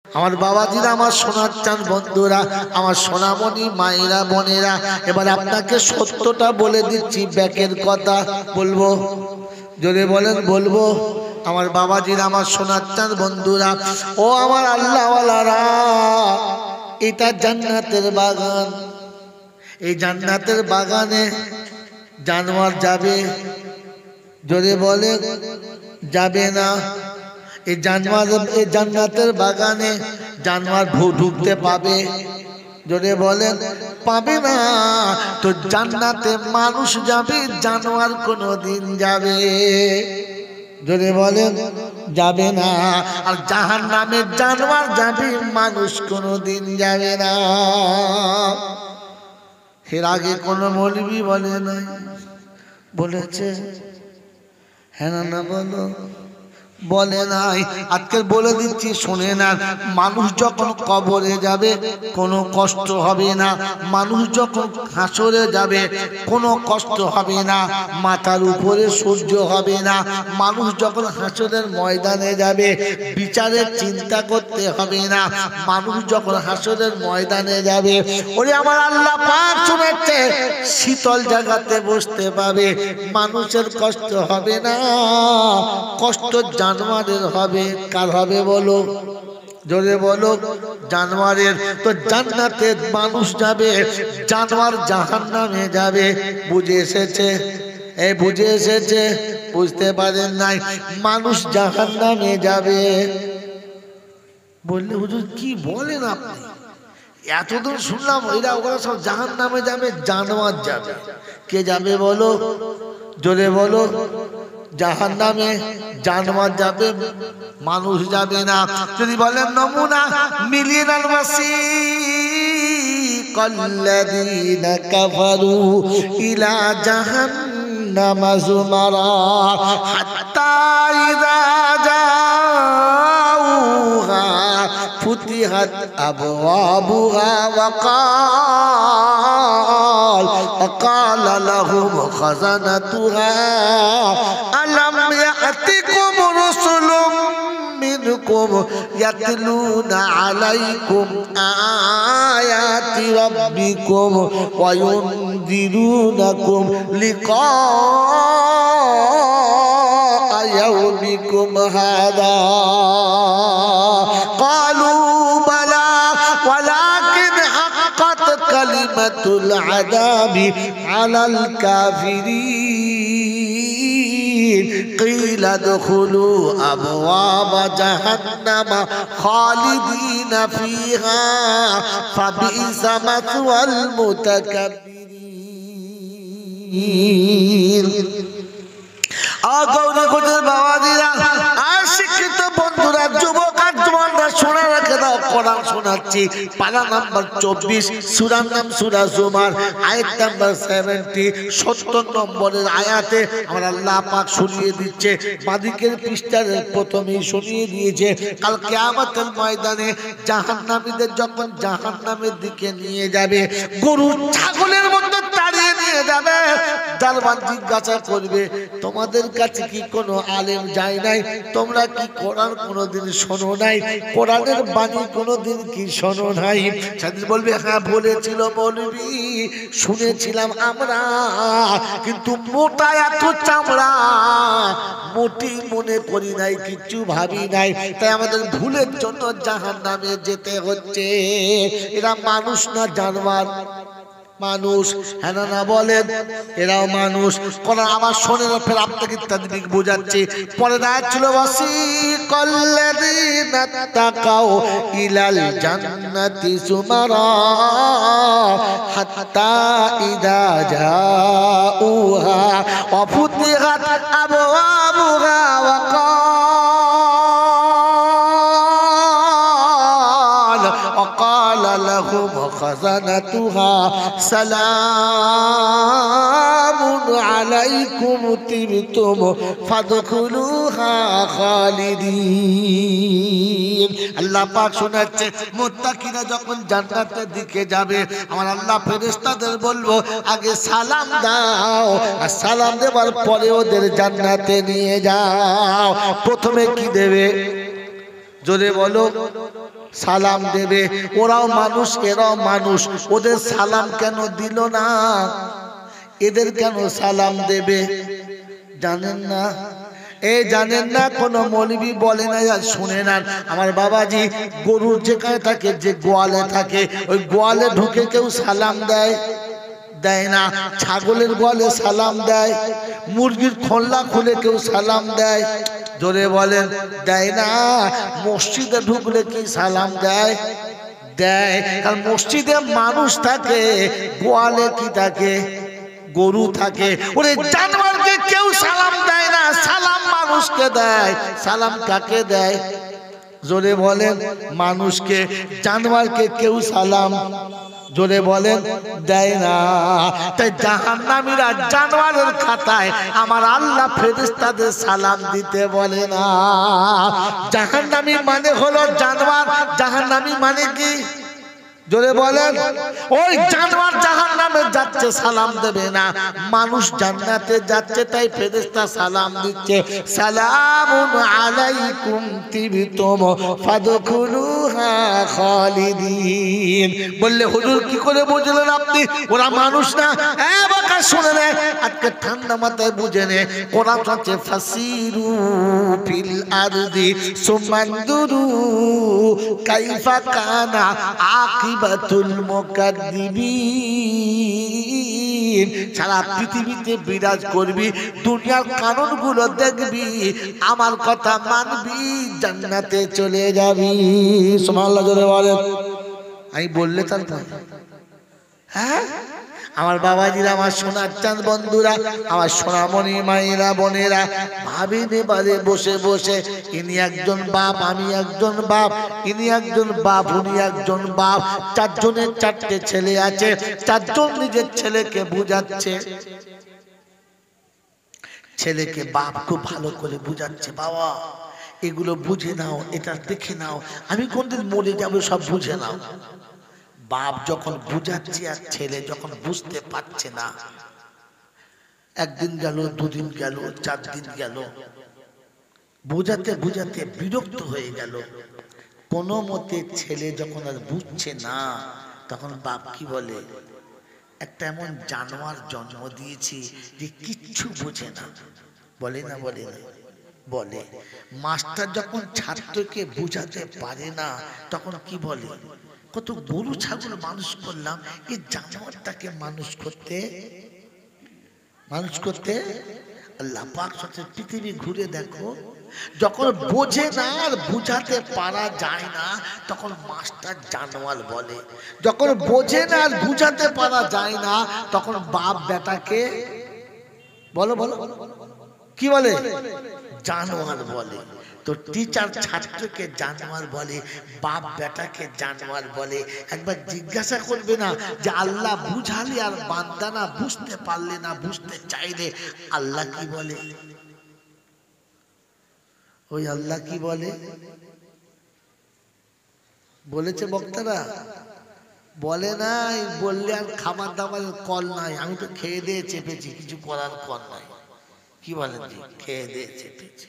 আমার বাবাজিরা, আমার সোনার চাঁদ বন্ধুরা, আমার সোনামণি মায়েরা বোনেরা, এবার আপনাকে সত্যটা বলে দিচ্ছি, ব্যাকের কথা বলবো, জোরে বলেন বলবো। আমার বাবাজিরা, আমার সোনার চাঁদ বন্ধুরা, ও আমার আল্লাহওয়ালারা, এটা জান্নাতের বাগান। এই জান্নাতের বাগানে জানোয়ার যাবে? জোরে বলে যাবে না। এই জান্নাতের বাগানে জানোয়ার ঢুকতে পাবে? জোরে বলেন পাবে না। তো জান্নাতে মানুষ যাবে, জানোয়ার কোনোদিন যাবে? জোরে বলেন যাবে না। আর জাহান্নামে জানোয়ার যাবে, মানুষ কোনোদিন যাবে না। এর আগে কোনো মৌলবি বলে নাই? বলেছে? হ্যাঁ না বলো, বলে নাই। আজকে বলে দিচ্ছি, শুনে না। মানুষ যখন কবরে যাবে কোনো কষ্ট হবে না, মানুষ যখন হাসরে যাবে কোনো কষ্ট হবে না, মাথার উপরে সূর্য হবে না। মানুষ যখন হাসরের ময়দানে যাবে বিচারের চিন্তা করতে হবে না। মানুষ যখন হাসরের ময়দানে যাবে, ওরে আমার আল্লাহ পাক শুনেছে, শীতল জায়গাতে বসতে পাবে, মানুষের কষ্ট হবে না। কষ্ট জানোয়ারের হবে। কার হবে বলো? জোরে বলো। জানোয়ারের। তো জান্নাতে মানুষ যাবে, জানোয়ার জাহান্নামে যাবে। বুঝে এসেছে? বুঝে এসেছে? বুঝতে পারেন নাই? মানুষ জাহান্নামে যাবে। বললে হুজুর কি বলেন আপনি? এতদূর শুনলাম এরা ওরা সব জাহান্নামে যাবে, জানোয়ার যাবে। কে যাবে বলো? জোরে বলো। জাহান্নামে জানোয়ার যাবে, মানুষ যাবে না। যদি বলেন নমুনা মিলিয়ন আলমাসিকাল্লাযীনা কাফারু ইলা জাহান্নাম যুমারা হাত্তা ইযা জাউহা ফুতিহাত আবওয়াবুহা وقال لهم خزنتها ألم يأتكم رسل منكم يتلون عليكم آيات ربكم وينذرونكم لقاء يومكم هذا قالوا بلى ولكن حقت كلمة العذاب على الكافرين قيل ادخلوا أبواب جهنم خالدين فيها فبئس مثوى المتكبرين আগাউনে কোটের বাবাজিরা, আর শিক্ষিত বন্ধুরা, যুবক আর জওয়ানরা শোনা রাখে দাও, কোরআন শোনাচ্ছি। পারা নাম্বার 24, সূরার নাম সূরা জুমার, আয়াত নাম্বার 70, 70 নম্বরের আয়াতে আমার আল্লাহ পাক শুনিয়ে দিচ্ছে। বাদিকের পৃষ্ঠার প্রথমেই শুনিয়ে দিয়েছে, কাল কিয়ামতের ময়দানে জাহান্নামীদের যখন জাহান্নামের দিকে নিয়ে যাবে, গরু ছাগলের মতো তাড়িয়ে নিয়ে যাবে। দারওয়ান জিজ্ঞাসা করবে, তোমাদের কাছে কি কোনো আলেম যায় নাই? তোমরা কি কোরআন কোনোদিন শোনো নাই? কোরআনের বাণী কোনোদিন কি শোনো নাই? সেদিন বলবে, হ্যাঁ বলেছিল মৌলবী, শুনেছিলাম আমরা, কিন্তু মোটা এত চামড়া, মোটি মনে করি নাই, কিচ্ছু ভাবি নাই, তাই আমাদের ভুলের জন্য জাহান্নামে যেতে হচ্ছে। এরা মানুষ না জানোয়ার? মানুষ। হ্যাঁ না বলেন? এরাও মানুষ। কোরআন আবার শোনেন, ফের আপনাকে তাদবিক বোঝাচ্ছি। পরের আয়াত ছিল ওয়াসিকাল্লাযীনা তাকাউ ইলাল জান্নাতি যুমারা হাত্তা ইযা জাউহা ওয়া ফুতিহাত আবওয়াবুহা ওয়া وقال لهم خزنتها سلام عليكم طبتم فادخلوها خالدين। আল্লাহ পাক শোনাচ্ছে, মুত্তাকিরা যখন জান্নাতের দিকে যাবে, আমার আল্লাহ ফেরেশতাদের বলবো, আগে সালাম দাও, আর সালাম দেওয়ার পরে ওদের জান্নাতে নিয়ে যাও। প্রথমে কি দেবে? জোরে বলো। সালাম দেবে। ওরাও মানুষ এরাও মানুষ, ওদের সালাম কেন দিল না? এদের কেন সালাম দেবে? জানেন না? এই জানেন না? কোন মৌলবি বলে না, আর শুনে না। আমার বাবাজি গরুর যেখানে থাকে, যে গোয়ালে থাকে, ওই গোয়ালে ঢুকে কেউ সালাম দেয়? দেয় না। ছাগলের গোয়ালে সালাম দেয়? মুরগির খোল্লা খুলে কেউ সালাম দেয়? জোরে বলেন, দেয় না। মসজিদে ঢুকলে কি সালাম দেয়? দেয়। কারণ মসজিদে মানুষ থাকে, গোয়ালে কি থাকে? গরু থাকে। ওরে জানোয়ারকে কেউ সালাম দেয় না, সালাম মানুষকে দেয়। সালাম কাকে দেয়? জোরে বলেন, মানুষকে। জানোয়ারকে কেউ সালাম, জোরে বলেন, দেয় না। তাই জাহান্নামীরা জানোয়ারের খাতায় আমার আল্লাহ ফেরেশতাদের সালাম দিতে বলে না। জাহান্নামী মানে হলো জানোয়ার। জাহান্নামী মানে কি? জোরে বলেন। ওই জানোয়ার জাহান্নামে যাচ্ছে, সালাম দেবে না। মানুষ জান্নাতে যাচ্ছে, তাই ফেরেশতা সালাম দিচ্ছে, সালামুন আলাইকুম তিবতুম ফাদখুলুহা খালিদিন। বললে হুজুর কি করে বুঝলেন আপনি? ওরা মানুষ না? বাকা শুনে নে, আজকে ঠান্ডা মাথায় বুঝে নে। কোরআন হচ্ছে ফাসিরু ফিল আরদি সুমানদুরু কাইফা কানা আকিবাতুল মুকাদ্দিবিন। সারা পৃথিবীতে বিরাজ করবি, দুনিয়ার কানুনগুলো দেখবি, আমার কথা মানবি, জান্নাতে চলে যাবি। সুবহানাল্লাহ জোরে বলেন। আমি বললে তারপর হ্যাঁ, আমার বাবাজিরা, আমার সোনার চাঁদ বন্ধুরা, আমার সোনামণি মায়েরা, বোনেরা, ভাবিনে বারে বসে বসে, ইনি একজন বাপ, আমি একজন বাপ, ইনি একজন বাপ, উনি একজন বাপ, চারজনের চারটে ছেলে আছে, চারজন নিজের ছেলেকে বুঝাচ্ছে। ছেলেকে বাপ খুব ভালো করে বুঝাচ্ছে, বাবা এগুলো বুঝে নাও, এটা দেখে নাও, আমি কোনদিন মরে যাবো, সব বুঝে নাও। বাপ যখন বুঝাচ্ছে আর ছেলে যখন বুঝতে পারছে না, একদিন গেল, দুদিন গেল, 4 দিন গেল, বুঝাতে বুঝাতে বিরক্ত হয়ে গেল। কোনো মতে ছেলে যখন আর বুঝছে না, তখন বাপ কি বলে, একটা এমন জানোয়ার জন্ম দিয়েছি যে কিচ্ছু বোঝে না। বলে না? বলে না? বলে। মাস্টার যখন ছাত্রকে বুঝাতে পারে না, তখন কি বলে, কত গরু ছাগল মানুষ করলাম, এই জানোয়ারটাকে মানুষ করতে আল্লাহ পাক সাথে পৃথিবী ঘুরে দেখো, যখন বোঝে না আর বুঝাতে পারা যায় না, তখন মাস্টার জানোয়ার বলে। যখন বোঝে না আর বুঝাতে পারা যায় না, তখন বাপ বেটাকে বলো বলো কি বলে? জানোয়ার বলে। তো টিচার ছাত্রকে জানোয়ার বলে, বাপ বেটাকে জানোয়ার বলে। একবার জিজ্ঞাসা করবে না যে আল্লাহ বুঝালে আর বান্দা না বুঝতে পারলে না, বুঝতে চাইলে আল্লাহ কি বলে? ওই আল্লাহ কি বলে? বলেছে বক্তারা? বলে নাই। বললে আর খাবার দাবারের কল নাই। আমি তো খেয়ে দিয়ে চেপেছি, কিছু করার কল নাই। কি বলেন? খেয়ে দিয়ে চেপেছি।